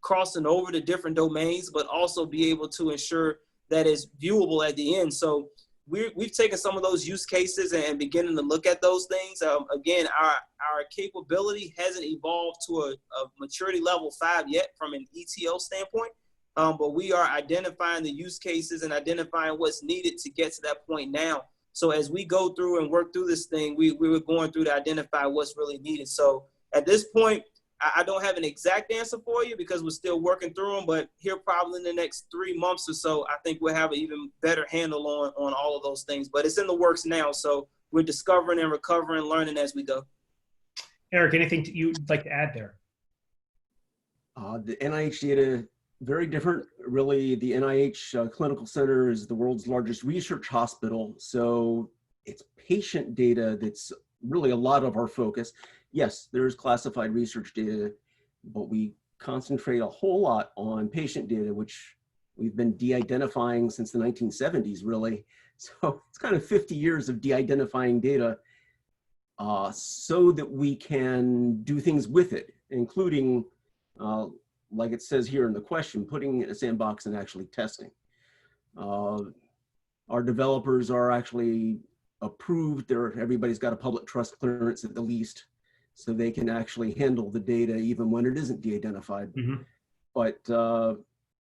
crossing over to different domains, but also be able to ensure that it's viewable at the end. So we've taken some of those use cases and beginning to look at those things. Again, our capability hasn't evolved to a maturity level 5 yet from an ETL standpoint, but we are identifying the use cases and identifying what's needed to get to that point now. So as we go through and work through this thing, we were going through to identify what's really needed. So at this point, I don't have an exact answer for you because we're still working through them, but here probably in the next 3 months or so, I think we'll have an even better handle on all of those things. But it's in the works now, so we're discovering and recovering and learning as we go. Eric, anything you'd like to add there? The NIH data, very different. Really, the NIH Clinical Center is the world's largest research hospital, so it's patient data that's really a lot of our focus. Yes, there's classified research data, but we concentrate a whole lot on patient data, which we've been de-identifying since the 1970s, really. So it's kind of 50 years of de-identifying data so that we can do things with it, including, like it says here in the question, putting it in a sandbox and actually testing. Our developers are actually approved. Everybody's got a public trust clearance at the least, so they can actually handle the data even when it isn't de-identified. Mm-hmm. But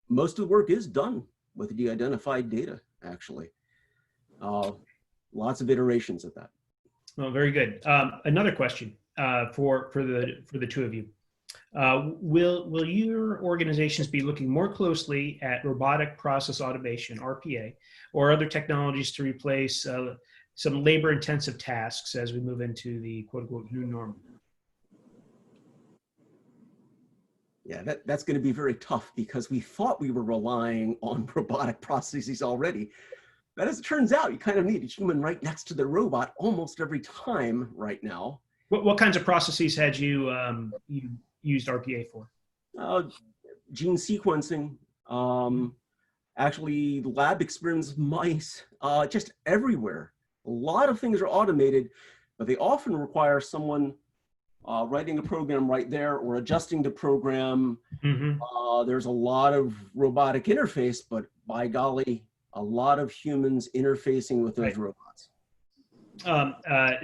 most of the work is done with de-identified data, actually. lots of iterations of that. Well, very good. Another question for the two of you. Will your organizations be looking more closely at robotic process automation, RPA, or other technologies to replace some labor-intensive tasks as we move into the quote-unquote new normal? Yeah, that's going to be very tough because we thought we were relying on robotic processes already. But as it turns out, you kind of need a human right next to the robot almost every time right now. What kinds of processes had you used RPA for? Gene sequencing, actually lab experiments, mice, just everywhere. A lot of things are automated, but they often require someone writing a program right there or adjusting the program. Mm-hmm. There's a lot of robotic interface, but by golly, a lot of humans interfacing with those robots.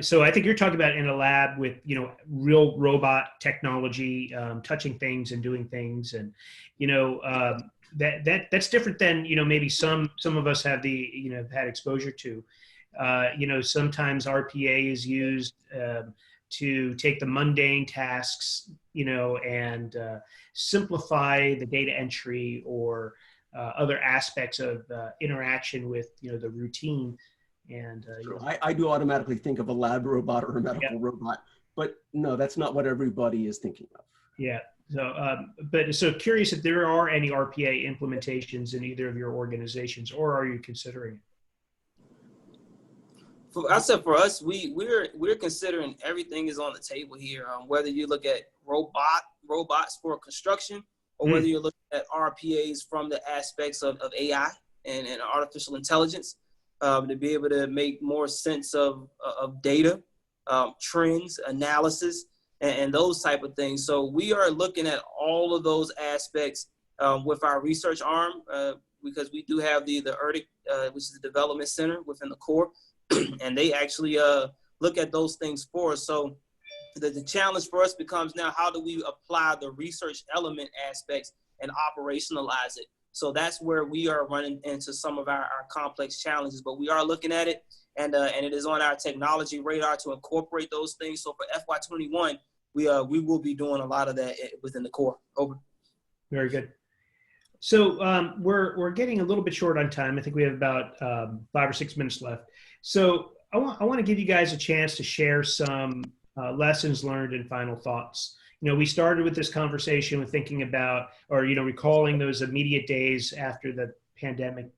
So I think you're talking about in a lab with, real robot technology, touching things and doing things. And, that's different than, maybe some of us have had exposure to. Sometimes RPA is used to take the mundane tasks, and simplify the data entry or other aspects of interaction with, the routine. And I do automatically think of a lab robot or a medical robot, but no, that's not what everybody is thinking of. Yeah. So curious if there are any RPA implementations in either of your organizations, or are you considering it? I said for us, we're considering everything is on the table here. Whether you look at robots for construction, or whether you're looking at RPAs from the aspects of AI and artificial intelligence, to be able to make more sense of data, trends, analysis, and those type of things. So we are looking at all of those aspects with our research arm, because we do have the ERDIC, which is the development center within the Corps, and they actually look at those things for us. So the challenge for us becomes now, how do we apply the research element aspects and operationalize it? So that's where we are running into some of our complex challenges, but we are looking at it, and it is on our technology radar to incorporate those things. So for FY21, we will be doing a lot of that within the Corps. Over. Very good. So we're getting a little bit short on time. I think we have about 5 or 6 minutes left. So I want to give you guys a chance to share some lessons learned and final thoughts. We started with this conversation with thinking about, or, recalling those immediate days after the pandemic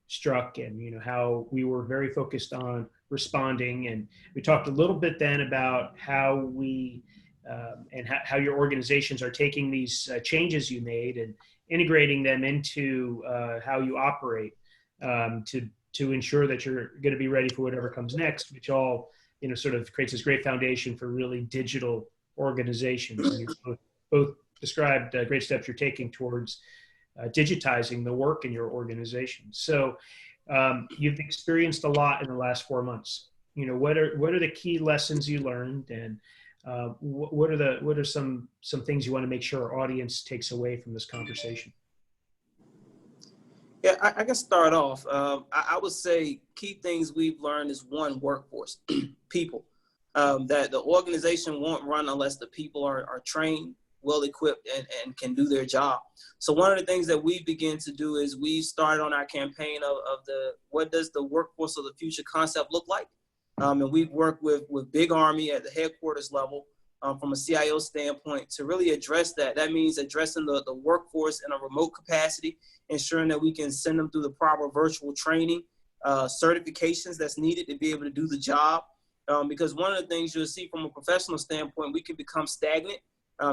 struck, and, how we were very focused on responding. And we talked a little bit then about how we and how your organizations are taking these changes you made and integrating them into how you operate to ensure that you're going to be ready for whatever comes next, which all, sort of creates this great foundation for really digital organizations. And you both described great steps you're taking towards digitizing the work in your organization. So you've experienced a lot in the last 4 months. What are the key lessons you learned, and what are some things you want to make sure our audience takes away from this conversation? Yeah, I can start off. I would say key things we've learned is, one, workforce, people. That the organization won't run unless the people are trained, well-equipped, and can do their job. So one of the things that we begin to do is we started on our campaign of what does the workforce of the future concept look like? And we've worked with Big Army at the headquarters level from a CIO standpoint to really address that. That means addressing the workforce in a remote capacity, ensuring that we can send them through the proper virtual training, certifications that's needed to be able to do the job. Because one of the things you'll see from a professional standpoint, we can become stagnant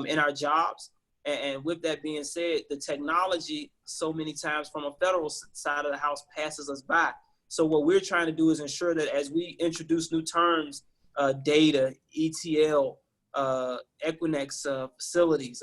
in our jobs. And with that being said, the technology so many times from a federal side of the house passes us by. So what we're trying to do is ensure that as we introduce new terms, data, ETL, Equinix facilities,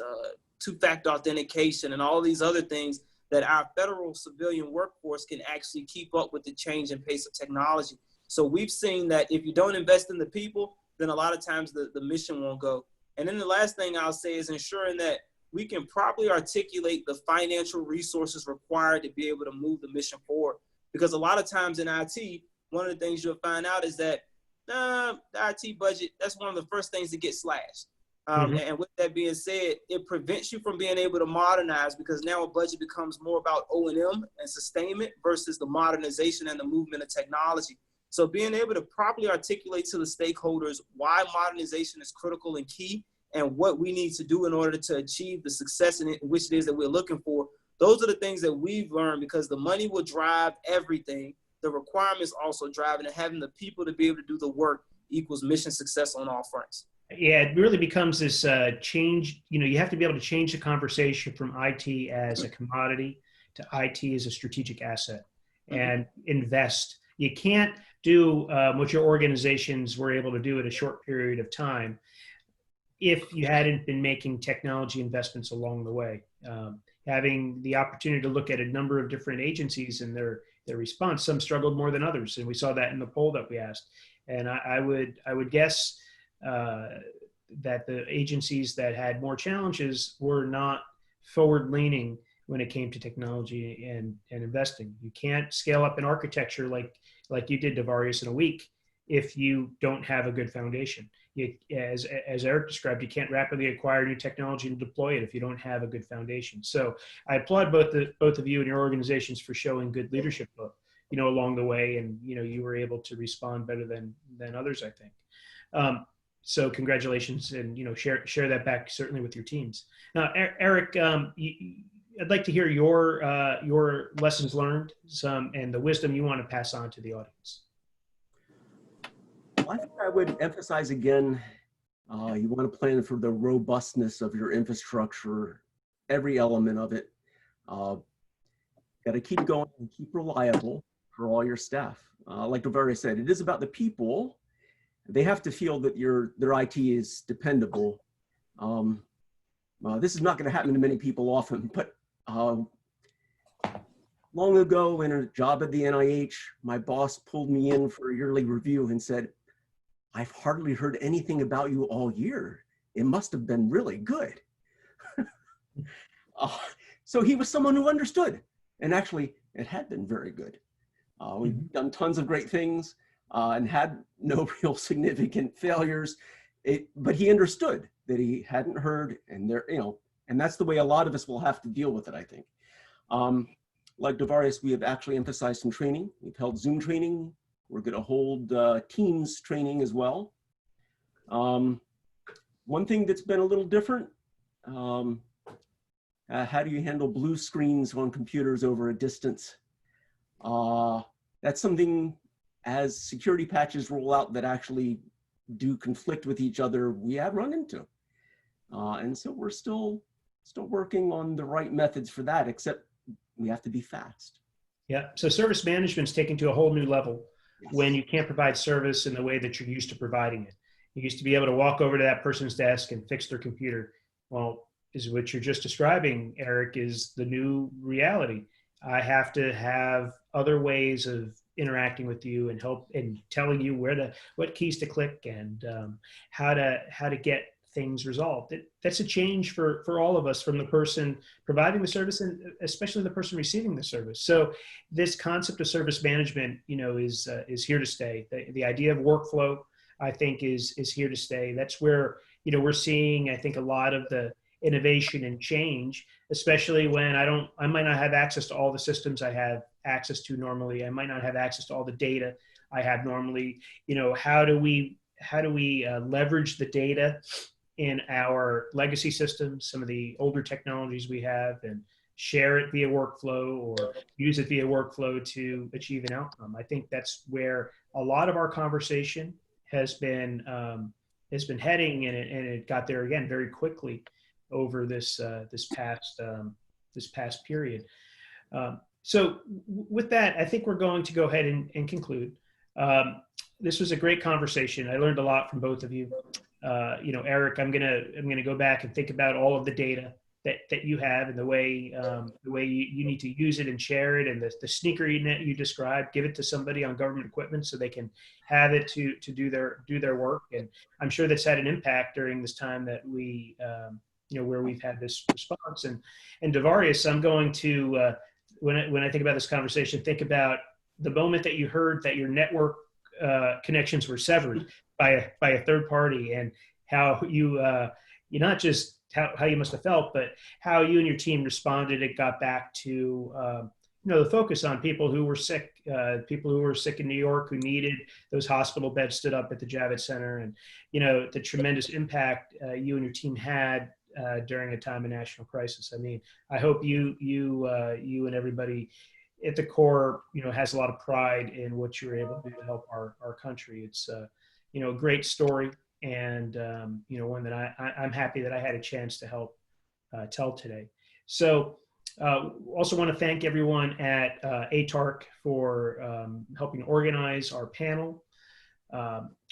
two-factor authentication, and all these other things, that our federal civilian workforce can actually keep up with the change and pace of technology. So we've seen that if you don't invest in the people, then a lot of times the mission won't go. And then the last thing I'll say is ensuring that we can properly articulate the financial resources required to be able to move the mission forward. Because a lot of times in IT, one of the things you'll find out is that the IT budget, that's one of the first things to get slashed. And with that being said, it prevents you from being able to modernize, because now a budget becomes more about O&M and sustainment versus the modernization and the movement of technology. So being able to properly articulate to the stakeholders why modernization is critical and key, and what we need to do in order to achieve the success in which it is that we're looking for, those are the things that we've learned, because the money will drive everything. The requirements also drive it, and having the people to be able to do the work equals mission success on all fronts. Yeah, it really becomes this change. You have to be able to change the conversation from IT as a commodity to IT as a strategic asset and invest. You can't do what your organizations were able to do in a short period of time if you hadn't been making technology investments along the way. Having the opportunity to look at a number of different agencies and their response, some struggled more than others, and we saw that in the poll that we asked. And I would guess that the agencies that had more challenges were not forward-leaning when it came to technology and investing. You can't scale up an architecture like you did, Devarius, in a week if you don't have a good foundation. As Eric described, you can't rapidly acquire new technology and deploy it if you don't have a good foundation. So I applaud both of you and your organizations for showing good leadership, along the way, and you were able to respond better than others, I think. So congratulations, and share that back certainly with your teams. Now, Eric, I'd like to hear your lessons learned, and the wisdom you want to pass on to the audience. Well, I think I would emphasize again, you want to plan for the robustness of your infrastructure, every element of it. Got to keep going and keep reliable for all your staff. Like Devarius said, it is about the people. They have to feel that their IT is dependable. This is not going to happen to many people often, but long ago in a job at the NIH, my boss pulled me in for a yearly review and said, "I've hardly heard anything about you all year. It must have been really good." So he was someone who understood, and actually it had been very good. We've done tons of great things and had no real significant failures, but he understood that he hadn't heard, and and that's the way a lot of us will have to deal with it, I think. Like Devarius, we have actually emphasized some training. We've held Zoom training. We're going to hold Teams training as well. One thing that's been a little different, how do you handle blue screens on computers over a distance? That's something, as security patches roll out that actually do conflict with each other, we have run into. And so we're still working on the right methods for that, except we have to be fast. Yeah, so service management's taken to a whole new level. Yes. When you can't provide service in the way that you're used to providing it. You used to be able to walk over to that person's desk and fix their computer. Well, is what you're just describing, Eric, is the new reality. I have to have other ways of interacting with you and help and telling you what keys to click and how to get things resolved. That's a change for all of us, from the person providing the service and especially the person receiving the service. So this concept of service management, is here to stay. The idea of workflow, I think, is here to stay. That's where, we're seeing, I think, a lot of the innovation and change, especially when I might not have access to all the systems I have access to normally. I might not have access to all the data I have normally. How do we leverage the data in our legacy systems, some of the older technologies we have, and share it via workflow or use it via workflow to achieve an outcome? I think that's where a lot of our conversation has been heading, and it got there again very quickly over this past period. So with that, I think we're going to go ahead and conclude. This was a great conversation. I learned a lot from both of you. Eric, I'm gonna go back and think about all of the data that you have and the way you need to use it and share it, and the sneaker net you described, give it to somebody on government equipment so they can have it to do their work. And I'm sure that's had an impact during this time that we where we've had this response. And Devarius, I'm going to when I think about this conversation, think about the moment that you heard that your network connections were severed by a third party, and how you not just how you must have felt, but how you and your team responded. It got back to the focus on people who were sick, in New York who needed those hospital beds stood up at the Javits Center, and the tremendous impact you and your team had during a time of national crisis. I mean, I hope you and everybody at the core, has a lot of pride in what you're able to do to help our country. It's a great story, and one that I'm happy that I had a chance to help tell today. So also want to thank everyone at ATARC for helping organize our panel.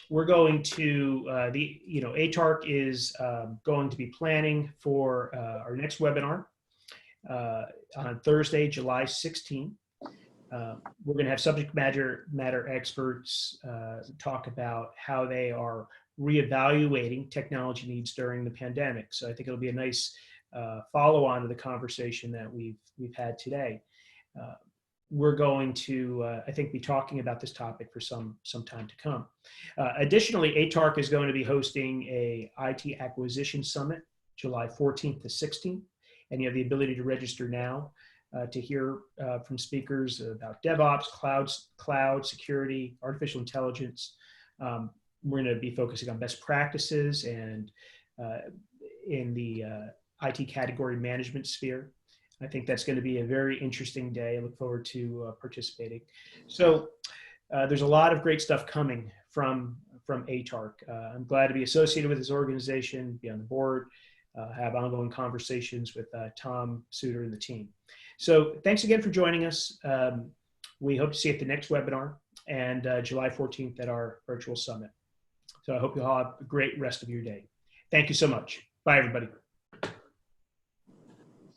We're going to ATARC is going to be planning for our next webinar on Thursday, July 16th. We're going to have subject matter experts talk about how they are reevaluating technology needs during the pandemic. So I think it'll be a nice follow-on to the conversation that we've had today. We're going to, I think, be talking about this topic for some time to come. Additionally, ATARC is going to be hosting a IT acquisition summit, July 14th to 16th, and you have the ability to register now to hear from speakers about DevOps, cloud security, artificial intelligence. We're going to be focusing on best practices and in the IT category management sphere. I think that's going to be a very interesting day. I look forward to participating. So there's a lot of great stuff coming from ATARC. I'm glad to be associated with this organization, be on the board, have ongoing conversations with Tom Suter and the team. So thanks again for joining us. We hope to see you at the next webinar and July 14th at our virtual summit. So I hope you all have a great rest of your day. Thank you so much. Bye, everybody.